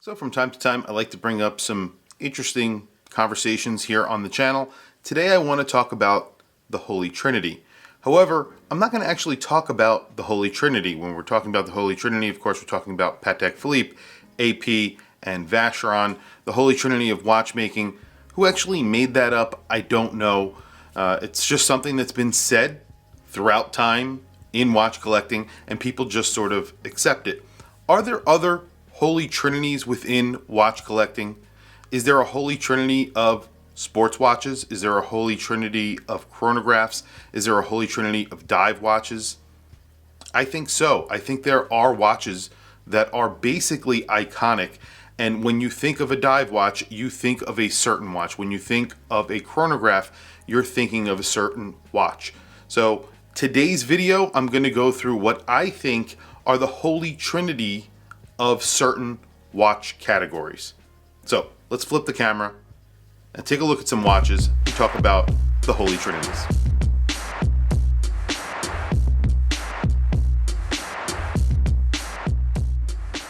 So from time to time, I like to bring up some interesting conversations here on the channel. Today I want to talk about the Holy Trinity. However, I'm not going to actually talk about the Holy Trinity. When we're talking about the Holy Trinity, of course, we're talking about Patek Philippe, AP, and Vacheron, the Holy Trinity of watchmaking. Who actually made that up, I don't know. It's just something that's been said throughout time in watch collecting, and people just sort of accept it. Are there other Holy Trinities within watch collecting? Is there a Holy Trinity of sports watches? Is there a Holy Trinity of chronographs? Is there a Holy Trinity of dive watches? I think so. I think there are watches that are basically iconic. And when you think of a dive watch, you think of a certain watch. When you think of a chronograph, you're thinking of a certain watch. So today's video, I'm going to go through what I think are the Holy Trinity of certain watch categories. So let's flip the camera and take a look at some watches and talk about the Holy Trinities.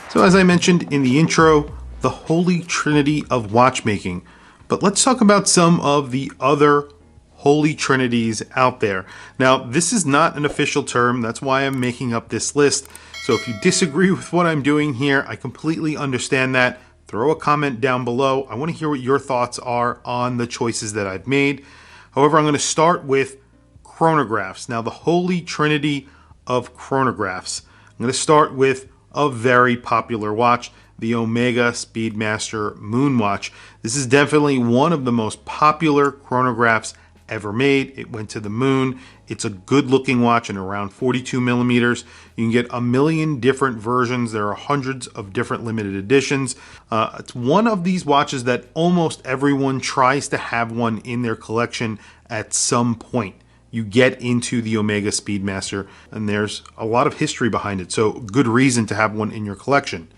So as I mentioned in the intro, the Holy Trinity of watchmaking. But let's talk about some of the other Holy Trinities out there. Now, this is not an official term. That's why I'm making up this list. So if you disagree with what I'm doing here, I completely understand that. Throw a comment down below. I want to hear what your thoughts are on the choices that I've made. However, I'm going to start with chronographs. Now, the Holy Trinity of chronographs. I'm going to start with a very popular watch, the Omega Speedmaster Moon Watch. This is definitely one of the most popular chronographs ever made. It went to the moon. It's a good looking watch and around 42 millimeters. You can get a million different versions. There are hundreds of different limited editions. It's one of these watches that almost everyone tries to have one in their collection at some point. You get into the Omega Speedmaster and there's a lot of history behind it. So good reason to have one in your collection.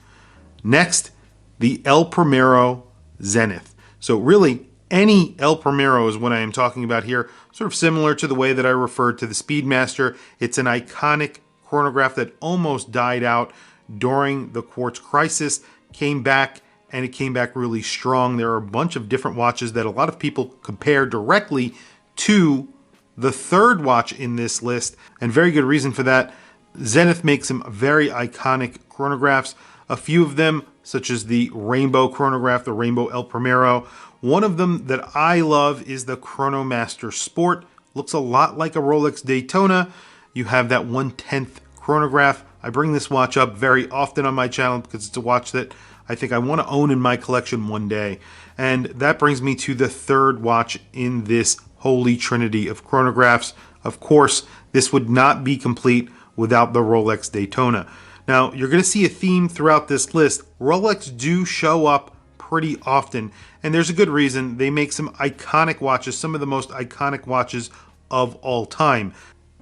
Next, the El Primero Zenith. So really, any El Primero is what I am talking about here, sort of similar to the way that I referred to the Speedmaster. It's an iconic chronograph that almost died out during the quartz crisis, came back, and it came back really strong. There are a bunch of different watches that a lot of people compare directly to the third watch in this list, and very good reason for that. Zenith makes some very iconic chronographs. A few of them, such as the Rainbow chronograph, the Rainbow El Primero. One of them that I love is the Chronomaster Sport. Looks a lot like a Rolex Daytona. You have that 1/10 chronograph. I bring this watch up very often on my channel because it's a watch that I think I want to own in my collection one day. And that brings me to the third watch in this Holy Trinity of chronographs. Of course, this would not be complete without the Rolex Daytona. Now, you're going to see a theme throughout this list. Rolex do show up pretty often, and there's a good reason. They make some iconic watches, some of the most iconic watches of all time.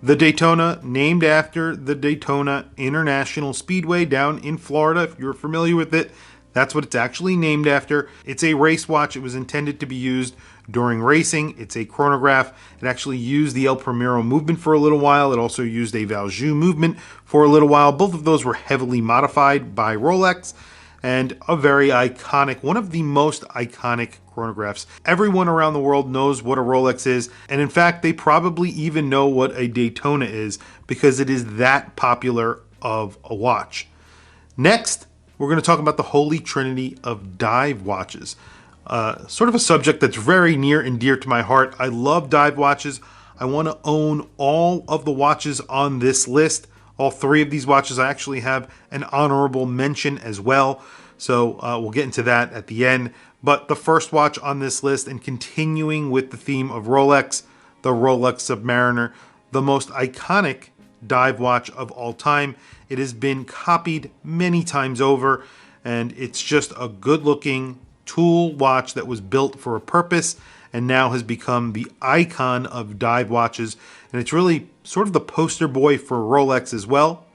The Daytona, named after the Daytona International Speedway down in Florida. If you're familiar with it, that's what it's actually named after. It's a race watch. It was intended to be used during racing. It's a chronograph. It actually used the El Primero movement for a little while. It also used a Valjoux movement for a little while. Both of those were heavily modified by Rolex, and a very iconic, one of the most iconic chronographs. Everyone around the world knows what a Rolex is, and in fact, they probably even know what a Daytona is because it is that popular of a watch. Next, we're going to talk about the Holy Trinity of dive watches. Sort of a subject that's very near and dear to my heart. I love dive watches. I want to own all of the watches on this list. All three of these watches, I actually have an honorable mention as well. So we'll get into that at the end. But the first watch on this list, and continuing with the theme of Rolex, the Rolex Submariner, the most iconic dive watch of all time. It has been copied many times over, and it's just a good-looking tool watch that was built for a purpose and now has become the icon of dive watches. And it's really sort of the poster boy for Rolex as well.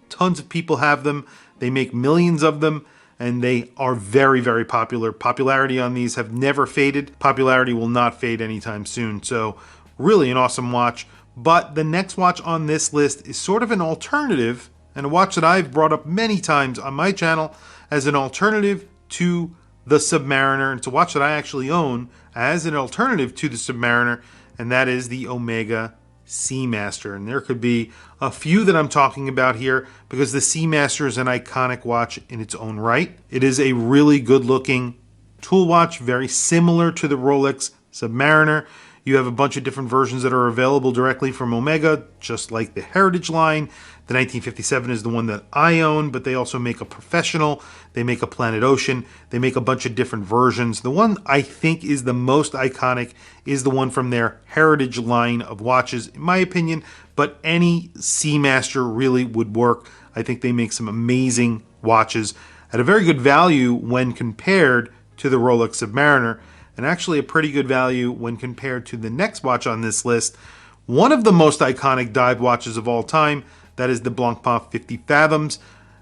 Tons of people have them. They make millions of them, and they are very, very popular. Popularity on these have never faded. Popularity will not fade anytime soon. So really an awesome watch. But the next watch on this list is sort of an alternative, and a watch that I've brought up many times on my channel as an alternative to the Submariner. It's a watch that I actually own as an alternative to the Submariner, and that is the Omega Seamaster. And there could be a few that I'm talking about here because the Seamaster is an iconic watch in its own right. It is a really good looking tool watch, very similar to the Rolex Submariner. You have a bunch of different versions that are available directly from Omega, just like the Heritage line. The 1957 is the one that I own, but they also make a Professional. They make a Planet Ocean. They make a bunch of different versions. The one I think is the most iconic is the one from their Heritage line of watches, in my opinion, but any Seamaster really would work. I think they make some amazing watches at a very good value when compared to the Rolex Submariner, and actually a pretty good value when compared to the next watch on this list, one of the most iconic dive watches of all time. That is the Blancpain 50 Fathoms.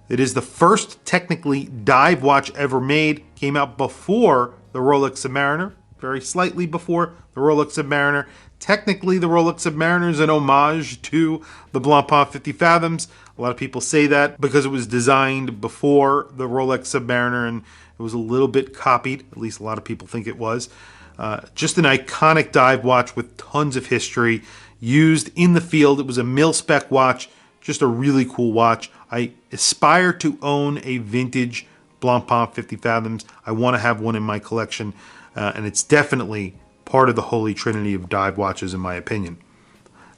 It is the first technically dive watch ever made. Came out before the Rolex Submariner, very slightly before the Rolex Submariner. Technically, the Rolex Submariner is an homage to the Blancpain 50 Fathoms. A lot of people say that because it was designed before the Rolex Submariner and it was a little bit copied. At least a lot of people think it was. Just an iconic dive watch with tons of history. Used in the field. It was a mil-spec watch. Just a really cool watch. I aspire to own a vintage Blancpain 50 Fathoms. I want to have one in my collection, and it's definitely part of the holy trinity of dive watches, in my opinion.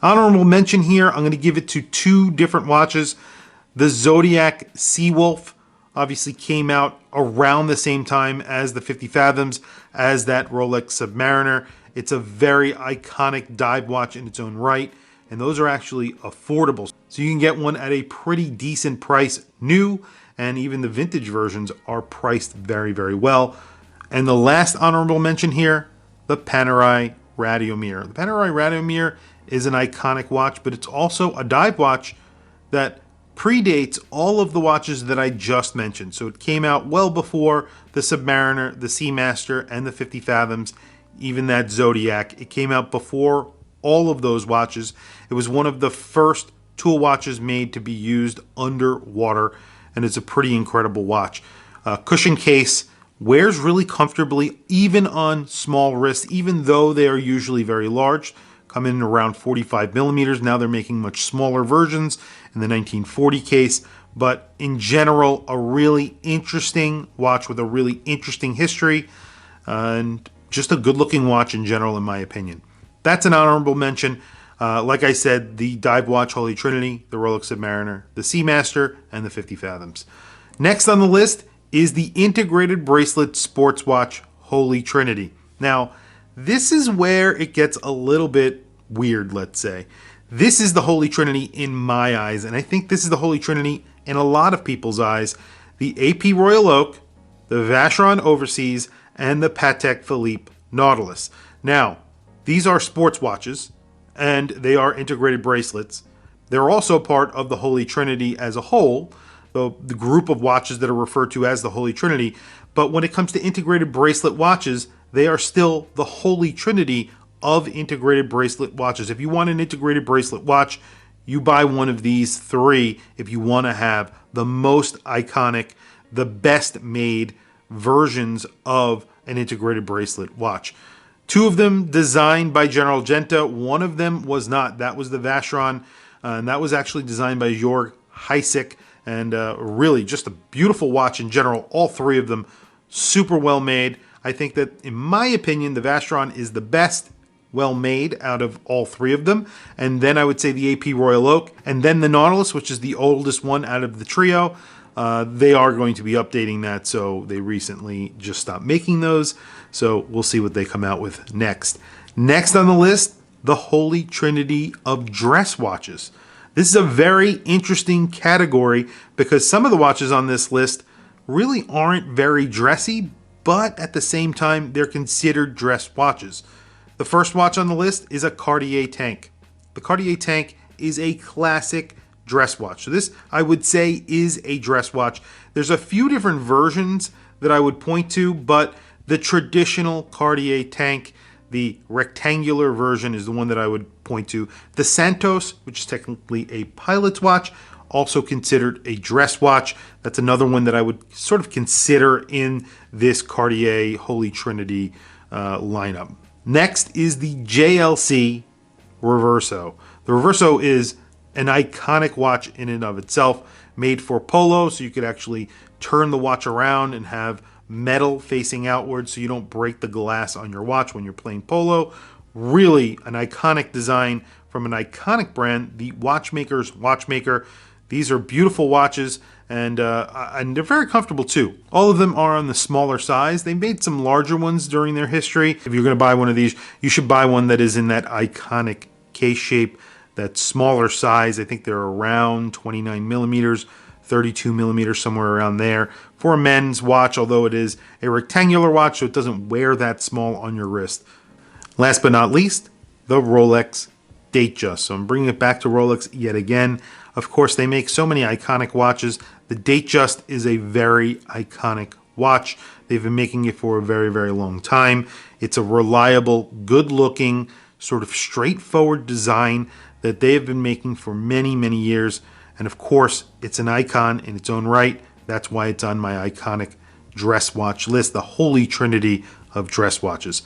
Honorable mention here, I'm going to give it to two different watches. The Zodiac Seawolf obviously came out around the same time as the 50 Fathoms, as that Rolex Submariner. It's a very iconic dive watch in its own right, and those are actually affordable. So you can get one at a pretty decent price new, and even the vintage versions are priced very, very well. And the last honorable mention here, the Panerai Radiomir. The Panerai Radiomir is an iconic watch, but it's also a dive watch that predates all of the watches that I just mentioned. So it came out well before the Submariner, the Seamaster, and the 50 Fathoms, even that Zodiac. It came out before all of those watches. It was one of the first tool watches made to be used underwater, and it's a pretty incredible watch. Cushion case, wears really comfortably, even on small wrists, even though they are usually very large. Come in around 45 millimeters. Now they're making much smaller versions in the 1940 case, but in general, a really interesting watch with a really interesting history, and just a good looking watch in general, in my opinion. That's an honorable mention. Like I said, the dive watch Holy Trinity, the Rolex Submariner, the Seamaster, and the 50 Fathoms. Next on the list is the integrated bracelet sports watch Holy Trinity. Now, this is where it gets a little bit weird, let's say. This is the Holy Trinity in my eyes, and I think this is the Holy Trinity in a lot of people's eyes. The AP Royal Oak, the Vacheron Overseas, and the Patek Philippe Nautilus. Now, these are sports watches, and they are integrated bracelets. They're also part of the Holy Trinity as a whole, the group of watches that are referred to as the Holy Trinity. But when it comes to integrated bracelet watches, they are still the Holy Trinity of integrated bracelet watches. If you want an integrated bracelet watch, you buy one of these three if you want to have the most iconic, the best made versions of an integrated bracelet watch. Two of them designed by General Genta. One of them was not. That was the Vacheron, and that was actually designed by Jörg Heisek, and really just a beautiful watch in general. All three of them super well made. I think that, in my opinion, the Vacheron is the best well made out of all three of them. And then I would say the AP Royal Oak, and then the Nautilus, which is the oldest one out of the trio. They are going to be updating that, so they recently just stopped making those. So we'll see what they come out with next. Next on the list, the Holy Trinity of dress watches. This is a very interesting category because some of the watches on this list really aren't very dressy, but at the same time, they're considered dress watches. The first watch on the list is a Cartier Tank. The Cartier Tank is a classic dress watch. So this, I would say, is a dress watch. There's a few different versions that I would point to, but the traditional Cartier Tank, the rectangular version, is the one that I would point to. The Santos, which is technically a pilot's watch, also considered a dress watch. That's another one that I would sort of consider in this Cartier Holy Trinity lineup. Next is the JLC Reverso. The Reverso is an iconic watch in and of itself, made for polo, so you could actually turn the watch around and have metal facing outward so you don't break the glass on your watch when you're playing polo. Really an iconic design from an iconic brand, the watchmaker's watchmaker. These are beautiful watches, and they're very comfortable too. All of them are on the smaller size. They made some larger ones during their history. If you're going to buy one of these, you should buy one that is in that iconic case shape, that smaller size. I think they're around 29 millimeters, 32 millimeters, somewhere around there for a men's watch, although it is a rectangular watch, so it doesn't wear that small on your wrist. Last but not least, the Rolex Datejust. So I'm bringing it back to Rolex yet again. Of course, they make so many iconic watches. The Datejust is a very iconic watch. They've been making it for a very, very long time. It's a reliable, good-looking, sort of straightforward design that they have been making for many, many years. And of course, it's an icon in its own right. That's why it's on my iconic dress watch list, the Holy Trinity of dress watches.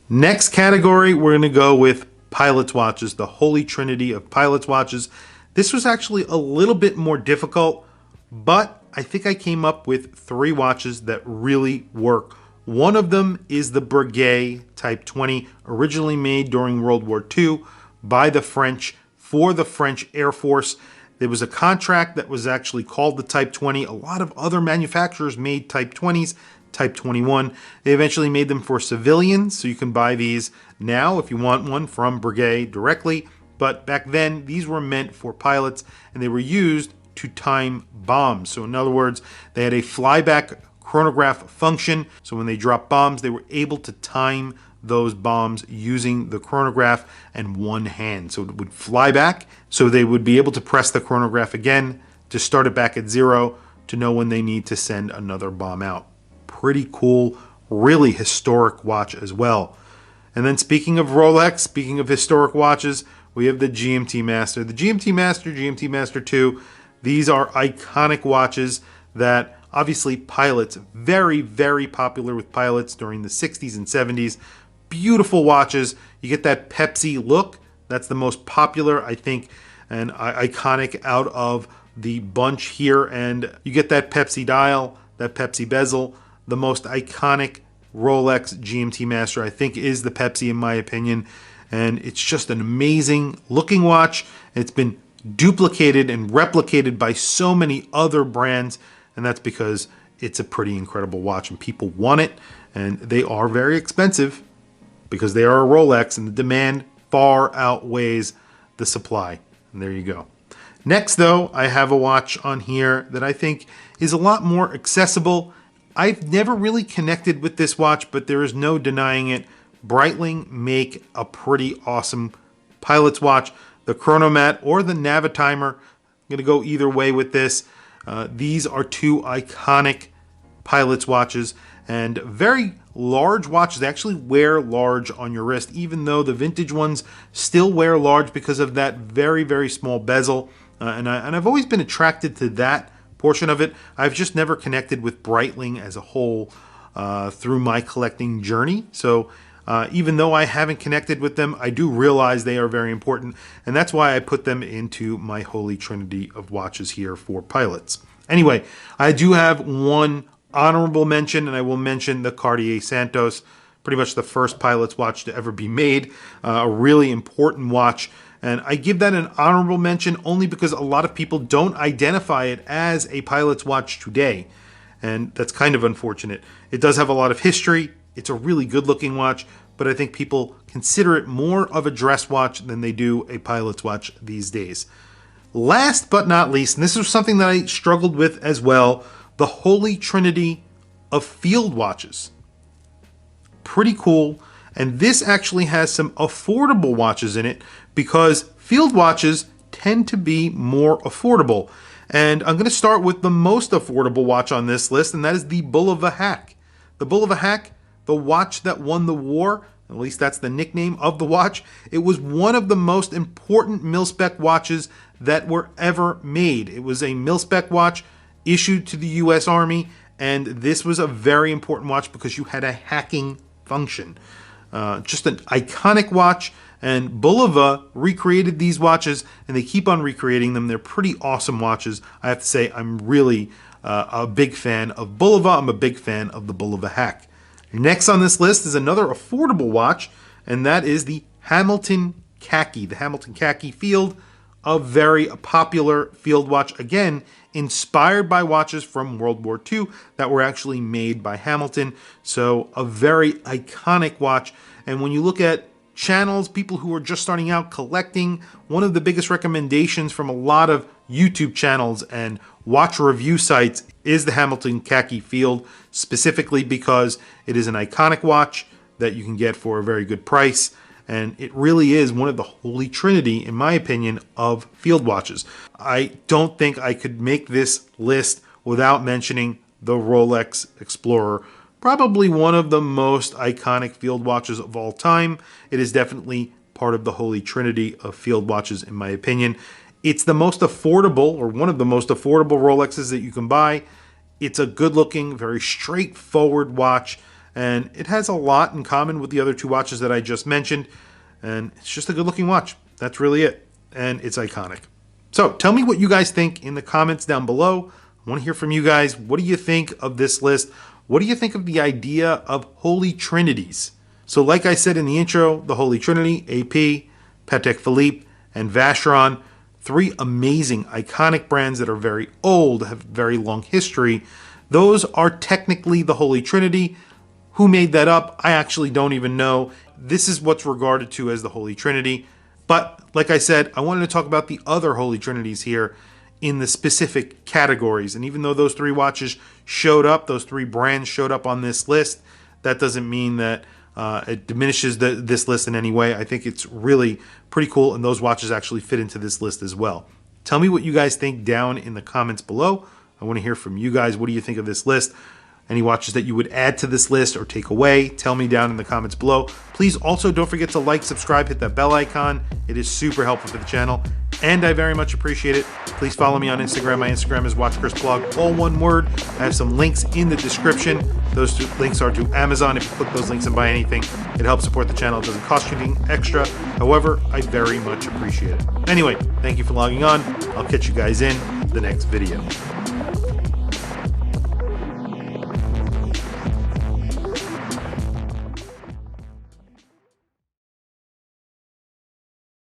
Next category, we're going to go with pilot's watches, the Holy Trinity of pilot's watches. This was actually a little bit more difficult, but I think I came up with 3 watches that really work. One of them is the Breguet Type 20, originally made during World War II by the French for the French Air Force. There was a contract that was actually called the Type 20. A lot of other manufacturers made Type 20s, Type 21. They eventually made them for civilians, so you can buy these now if you want one from Breguet directly. But back then, these were meant for pilots, and they were used to time bombs. So in other words, they had a flyback chronograph function. So when they dropped bombs, they were able to time those bombs using the chronograph and one hand. So it would fly back, so they would be able to press the chronograph again to start it back at 0 to know when they need to send another bomb out. Pretty cool, really historic watch as well. And then speaking of Rolex, speaking of historic watches, we have the GMT Master. The GMT Master, GMT Master 2, these are iconic watches that obviously pilots, very, very popular with pilots during the 60s and 70s. Beautiful watches. You get that Pepsi look. That's the most popular, I think, and iconic out of the bunch here. And you get that Pepsi dial, that Pepsi bezel. The most iconic Rolex GMT Master, I think, is the Pepsi in my opinion. And it's just an amazing looking watch. It's been duplicated and replicated by so many other brands, and that's because it's a pretty incredible watch and people want it, and they are very expensive because they are a Rolex, and the demand far outweighs the supply. And there you go. Next, though, I have a watch on here that I think is a lot more accessible. I've never really connected with this watch, but there is no denying it. Breitling make a pretty awesome pilot's watch. The Chronomat or the Navitimer. I'm going to go either way with this. These are 2 iconic pilot's watches and very large watches. They actually wear large on your wrist, even though the vintage ones still wear large because of that very, very small bezel. And I've always been attracted to that portion of it. I've just never connected with Breitling as a whole through my collecting journey. So even though I haven't connected with them, I do realize they are very important, and that's why I put them into my Holy Trinity of watches here for pilots. Anyway, I do have one honorable mention, and I will mention the Cartier Santos, pretty much the first pilot's watch to ever be made, a really important watch. And I give that an honorable mention only because a lot of people don't identify it as a pilot's watch today, and that's kind of unfortunate. It does have a lot of history. It's a really good looking watch, but I think people consider it more of a dress watch than they do a pilot's watch these days. Last but not least, and this is something that I struggled with as well, the Holy Trinity of field watches. Pretty cool. And this actually has some affordable watches in it because field watches tend to be more affordable. And I'm going to start with the most affordable watch on this list, and that is the Bull of a Hack. The Bull of a Hack, the watch that won the war, at least that's the nickname of the watch. It was one of the most important mil-spec watches that were ever made. It was a mil-spec watch issued to the US Army, and this was a very important watch because you had a hacking function. Just an iconic watch, and Bulova recreated these watches, and they keep on recreating them. They're pretty awesome watches. I have to say, I'm really a big fan of Bulova. I'm a big fan of the Bulova hack. Next on this list is another affordable watch, and that is the Hamilton Khaki. The Hamilton Khaki Field, a very popular field watch, again, inspired by watches from World War II that were actually made by Hamilton. So a very iconic watch. And when you look at channels, people who are just starting out collecting, one of the biggest recommendations from a lot of YouTube channels and watch review sites is the Hamilton Khaki Field, specifically because it is an iconic watch that you can get for a very good price. And it really is one of the holy trinity, in my opinion, of field watches. I don't think I could make this list without mentioning the Rolex Explorer, probably one of the most iconic field watches of all time. It is definitely part of the holy trinity of field watches, in my opinion. It's the most affordable, or one of the most affordable Rolexes that you can buy. It's a good-looking, very straightforward watch, and it has a lot in common with the other two watches that I just mentioned, and it's just a good-looking watch. That's really it, and it's iconic. So tell me what you guys think in the comments down below. I want to hear from you guys. What do you think of this list? What do you think of the idea of holy trinities? So like I said in the intro, the Holy Trinity, AP, Patek Philippe, and Vacheron, three amazing, iconic brands that are very old, have very long history. Those are technically the Holy Trinity. Who made that up? I actually don't even know. This is what's regarded to as the Holy Trinity. But like I said, I wanted to talk about the other Holy Trinities here in the specific categories. And even though those three watches showed up, those three brands showed up on this list, that doesn't mean that it diminishes this list in any way. I think it's really pretty cool, and those watches actually fit into this list as well. Tell me what you guys think down in the comments below. I want to hear from you guys. What do you think of this list? Any watches that you would add to this list or take away, tell me down in the comments below. Please also don't forget to like, subscribe, hit that bell icon. It is super helpful for the channel, and I very much appreciate it. Please follow me on Instagram. My Instagram is WatchChrisBlog, all one word. I have some links in the description. Those two links are to Amazon. If you click those links and buy anything, it helps support the channel. It doesn't cost you anything extra. However, I very much appreciate it. Anyway, thank you for logging on. I'll catch you guys in the next video.